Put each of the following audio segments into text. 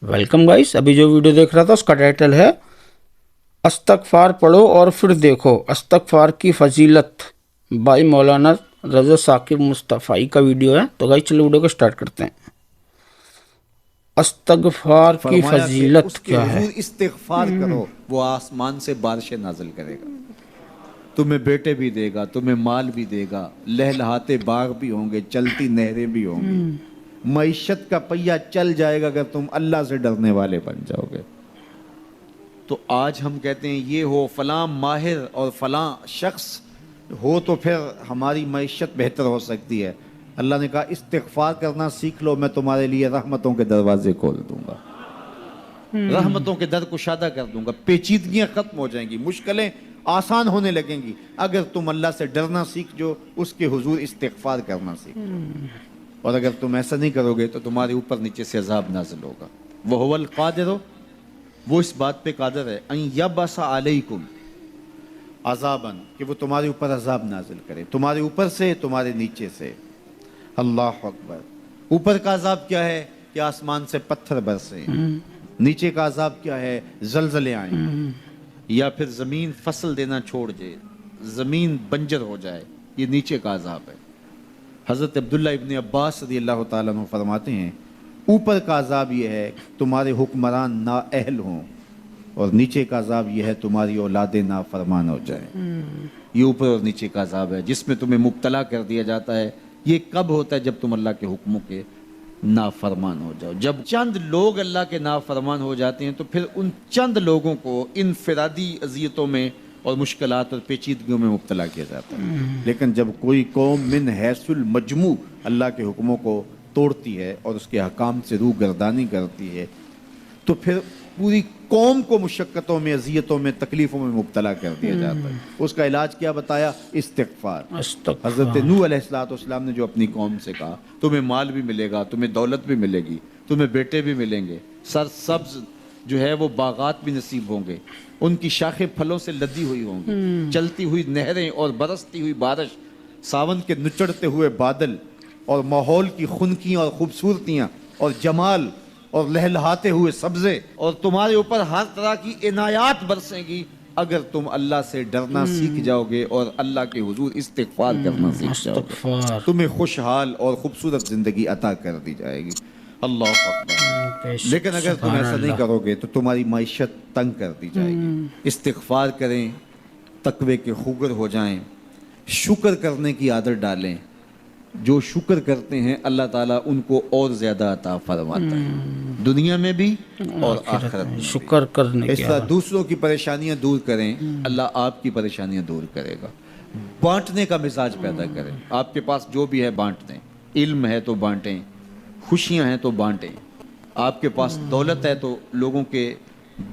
Welcome guys. अभी जो video देख रहा था उसका टाइटल है अस्तगफार पढ़ो और फिर देखो अस्तगफार की फजीलत बाई मौलाना रज़ा साकिब मुस्तफ़ाई का वीडियो है। तो गाइस चलो वीडियो को स्टार्ट करते हैं। अस्तगफार की फरमाया कि फजीलत उसके क्या है? हुजूर इस्तिगफार करो, वो आसमान से बारिशें नाजिल करेगा, तुम्हें बेटे भी देगा, तुम्हें माल भी देगा, लहलहाते बाग भी होंगे, चलती नहरें भी होंगी, मईशत का पहिया चल जाएगा अगर तुम अल्लाह से डरने वाले बन जाओगे। तो आज हम कहते हैं ये हो फलां माहिर और फलां शख्स हो तो फिर हमारी मईशत बेहतर हो सकती है। अल्लाह ने कहा इस्तिगफार करना सीख लो, मैं तुम्हारे लिए रहमतों के दरवाजे खोल दूंगा, रहमतों के दर कुशादा कर दूंगा, पेचीदगियां खत्म हो जाएंगी, मुश्किलें आसान होने लगेंगी अगर तुम अल्लाह से डरना सीख जो, उसके हुजूर इस्तिगफार करना सीख जो। और अगर तुम ऐसा नहीं करोगे तो तुम्हारे ऊपर नीचे से अजाब नाजिल होगा। वह हुवल कादिर, वो इस बात पे कादिर है, अन यबसा अलैकुम अजाबन, कि वो तुम्हारे ऊपर अजाब नाजिल करे, तुम्हारे ऊपर से तुम्हारे नीचे से। अल्लाह अकबर। ऊपर का अजाब क्या है कि आसमान से पत्थर बरसे, नीचे का अजाब क्या है जलजले आए, या फिर जमीन फसल देना छोड़ दे, जमीन बंजर हो जाए, ये नीचे का अजाब है। हजरत अब्दुल्ला इब्न अब्बास रज़ी अल्लाह तआला अन्हु फरमाते हैं ऊपर का अजाब ये है तुम्हारे हुक्मरान नाअहल हों, और नीचे का अजाब यह है तुम्हारी औलादे नाफरमान हो जाए। ये ऊपर और नीचे का अजाब है जिसमें तुम्हें मुब्तला कर दिया जाता है। ये कब होता है? जब तुम अल्लाह के हुक्मों के नाफरमान हो जाओ। जब चंद लोग अल्लाह के नाफरमान हो जाते हैं तो फिर उन चंद लोगों को इनफरादी अजियतों में और मुश्किलात और पेचीदगियों में मुब्तला किया जाता है। लेकिन जब कोई कौम मिन हैसुल मजमू अल्लाह के हुक्मों को तोड़ती है और उसके हकाम से रूगर्दानी करती है तो फिर पूरी कौम को मुशक्क़तों में, अजियतों में, तकलीफ़ों में मुब्तला कर दिया जाता है। उसका इलाज क्या बताया? इस्तिग़फ़ार। हज़रत नूह अलैहिस्सलाम ने जो अपनी कौम से कहा तुम्हें माल भी मिलेगा, तुम्हें दौलत भी मिलेगी, तुम्हें बेटे भी मिलेंगे, सरसब्ज़ जो है वो बागात भी नसीब होंगे, उनकी शाखें फलों से लदी हुई होंगी, चलती हुई नहरें और बरसती हुई बारिश, सावन के नुचड़ते हुए बादल और माहौल की खुनकियाँ और खूबसूरतियाँ और जमाल और लहलहाते हुए सब्जे, और तुम्हारे ऊपर हर तरह की इनायात बरसेंगी अगर तुम अल्लाह से डरना सीख जाओगे और अल्लाह के हुजूर इस्तिग़फ़ार करना सीख जाओगे। तुम्हें खुशहाल और खूबसूरत जिंदगी अता कर दी जाएगी। अल्लाह अकबर। लेकिन अगर तुम ऐसा नहीं करोगे तो तुम्हारी माइशत तंग कर दी जाएगी। इस्तिग़फ़ार करें, तक़वे के खुगर हो जाएं, शुक्र करने की आदत डालें। जो शुक्र करते हैं अल्लाह ताला उनको और ज़्यादा अता फरमाता है, दुनिया में भी और आखिरत में। शुक्र करने इस तरह दूसरों की परेशानियां दूर करें, अल्लाह आपकी परेशानियां दूर करेगा। बांटने का मिजाज पैदा करें, आपके पास जो भी है बांट दें, इल्म है तो बांटें, खुशियां हैं तो बांटें, आपके पास दौलत है तो लोगों के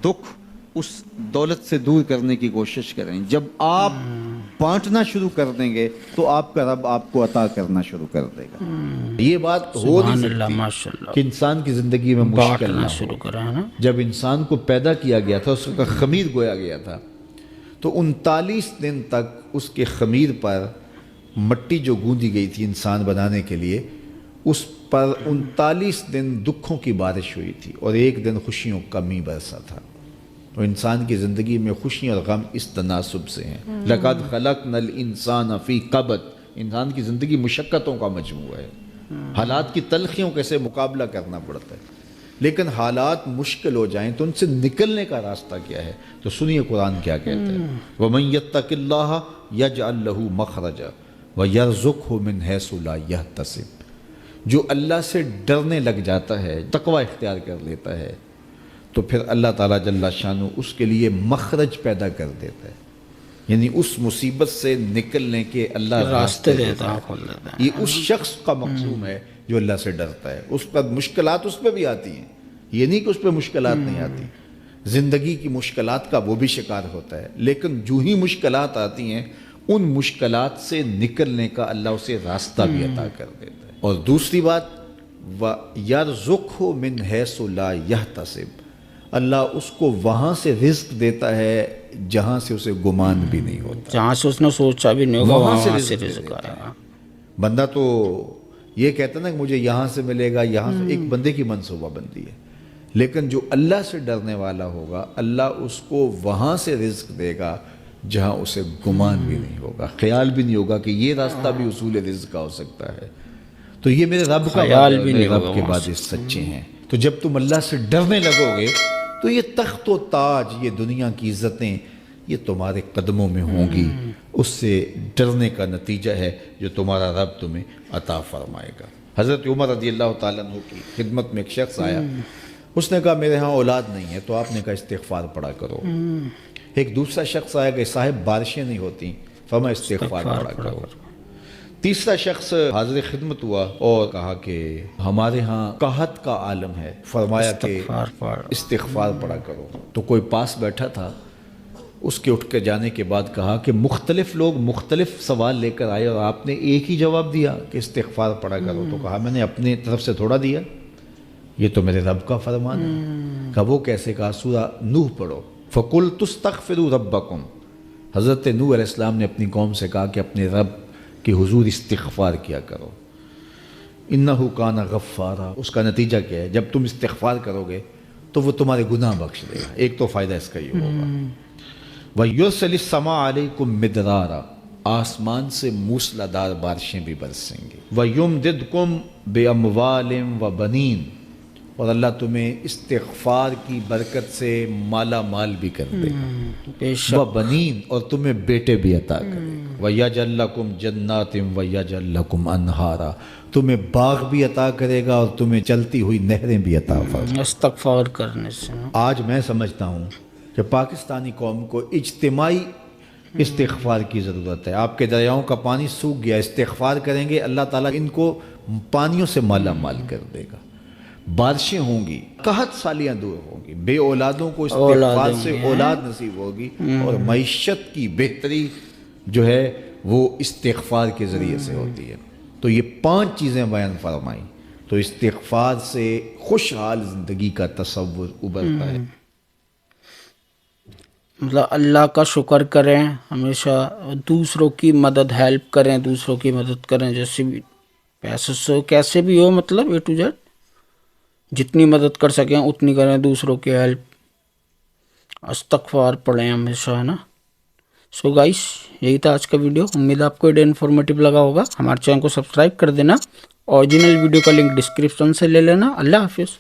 दुख उस दौलत से दूर करने की कोशिश करें। जब आप बांटना शुरू कर देंगे तो आपका रब आपको अता करना शुरू कर देगा। ये बात हो नहीं सकती कि इंसान की जिंदगी में मुश्किल ना शुरू करा है ना। जब इंसान को पैदा किया गया था, उसका खमीर गोया गया था, तो 39 दिन तक उसके खमीर पर मट्टी जो गूंदी गई थी इंसान बनाने के लिए, उस पर 39 दिन दुखों की बारिश हुई थी और एक दिन खुशियों का मी बरसा था। तो इंसान की ज़िंदगी में खुशी और गम इस तनासुब से हैं। लक़द ख़लक़नल इंसान फ़ी कबद, इंसान की ज़िंदगी मुशक्क़तों का मजमूआ है। हालात की तलखियों कैसे मुकाबला करना पड़ता है, लेकिन हालात मुश्किल हो जाएं तो उनसे निकलने का रास्ता क्या है? तो सुनिए कुरान क्या कहता है, वमन यत्तक़िल्लाह यजअल लहू मख़रजा व यरज़ुक़हु मिन हैसु ला यहतसिब। जो अल्लाह से डरने लग जाता है, तक़वा इख्तियार कर लेता है, तो फिर अल्लाह ताला जल्ला शानु उसके लिए मखरज पैदा कर देता है, यानी उस मुसीबत से निकलने के अल्लाह रास्ते देता है। ये उस शख्स का मक़सूम है जो अल्लाह से डरता है। उस पर मुश्किलात उस पर भी आती हैं, ये नहीं कि उस पर मुश्किलात नहीं आती। ज़िंदगी की मुश्किलात का वो भी शिकार होता है, लेकिन जो ही मुश्किलात आती हैं उन मुश्किलात से निकलने का अल्लाह उसे रास्ता भी अता कर देता है। और दूसरी बात, व यरज़ुक़हु मिन हैसु ला यहतसिब, अल्लाह उसको वहाँ से रिज़्क़ देता है जहाँ से उसे गुमान भी नहीं होता, जहाँ से उसने सोचा भी नहीं होगा वहाँ से रिज़्क़ आएगा। बंदा तो ये कहता ना कि मुझे यहाँ से मिलेगा, यहाँ से एक बंदे की मनसूबाबंदी है, لیکن جو اللہ سے ڈرنے والا ہوگا اللہ اس کو وہاں سے رزق دے گا جہاں اسے گمان بھی نہیں ہوگا، خیال بھی نہیں ہوگا کہ یہ راستہ بھی حصول رزق کا ہو سکتا ہے۔ تو یہ میرے رب کا خیال بھی نہیں رب ہوگا کے وہاں وعدے سچے ہیں۔ تو جب تم اللہ سے ڈرنے لگو گے تو یہ تخت و تاج، یہ دنیا کی عزتیں، یہ تمہارے قدموں میں ہوں گی۔ اس سے ڈرنے کا نتیجہ ہے جو تمہارا رب تمہیں عطا فرمائے گا۔ حضرت عمر رضی اللہ تعالیٰ عنہ کی خدمت میں ایک شخص آیا، اس نے کہا میرے ہاں اولاد نہیں ہے، تو آپ نے کہا استغفار پڑھا کرو۔ ایک دوسرا شخص آیا کہ صاحب بارشیں نہیں ہوتی، فرمایا استغفار پڑھا کرو۔ تیسرا شخص حاضر خدمت ہوا اور کہا کہ ہمارے ہاں قحط کا عالم ہے، فرمایا کہ استغفار پڑھا کرو۔ تو کوئی پاس بیٹھا تھا، اس کے اٹھ کے جانے کے بعد کہا کہ مختلف لوگ مختلف سوال لے کر آئے اور آپ نے ایک ہی جواب دیا کہ استغفار پڑھا کرو۔ تو کہا میں نے اپنے طرف سے تھوڑا دیا، یہ تو میرے رب کا فرمان ہے۔ کہا وہ کیسے؟ کہا سورہ نوح پڑھو، فَقُلْتُ اسْتَغْفِرُوا رَبَّكُمْ۔ حضرت نوح علیہ السلام نے اپنی قوم سے کہا کہ اپنے رب کے حضور استغفار کیا کرو، اِنَّهُ كَانَ غَفَّارًا۔ اس کا نتیجہ کیا ہے؟ جب تم استغفار کرو گے تو وہ تمہارے گناہ بخش دے گا۔ ایک تو فائدہ اس کا یہ ہوگا، وَيُرْسِلِ السَّمَاءَ عَلَيْكُمْ مِدْرَارًا، آسمان سے موسلادھار بارشیں بھی برسیں گی، وَيُمْدِدْكُمْ بِأَمْوَالٍ وَبَنِينَ، اور اللہ تمہیں استغفار کی برکت سے مالا مال بھی کر دے گا، وَبَنِينَ، اور تمہیں بیٹے بھی عطا کرے گا، وَيَجْعَلْ لَكُمْ جَنَّاتٍ وَيَجْعَلْ لَكُمْ أَنْهَارًا، تمہیں باغ بھی عطا کرے گا اور تمہیں چلتی ہوئی نہریں بھی عطا فرمائے گا۔ استغفار کرنے سے آج میں سمجھتا ہوں کہ پاکستانی قوم کو اجتماعی استغفار کی ضرورت ہے۔ آپ کے دریاؤں کا پانی سوکھ گیا، استغفار کریں گے اللہ تعالیٰ ان کو پانیوں سے مالا مال کر دے گا، بارشیں ہوں گی، قحط سالیاں دور ہوں گی، بے اولادوں کو استغفار سے اولاد نصیب ہوگی، اور معیشت کی بہتری جو ہے وہ استغفار کے ذریعے سے ہوتی ہے۔ تو یہ 5 چیزیں بیان فرمائیں، تو استغفار سے خوشحال زندگی کا تصور ابھرتا ہے۔ مطلب اللہ کا شکر کریں ہمیشہ، دوسروں کی مدد، ہیلپ کریں، دوسروں کی مدد کریں، جیسے بھی پیسے سے کیسے بھی ہو، مطلب A to Z جتنی مدد کر سکیں اتنی کریں، دوسروں کی ہیلپ، استغفار پڑھیں ہمیشہ، ہے نا۔ سو گائس یہی تھا آج کا ویڈیو، امید آپ کو انفارمیٹیو لگا ہوگا۔ ہمارے چینل کو سبسکرائب کر دینا، اوریجنل ویڈیو کا لنک ڈسکرپشن سے لے لینا۔ اللہ حافظ۔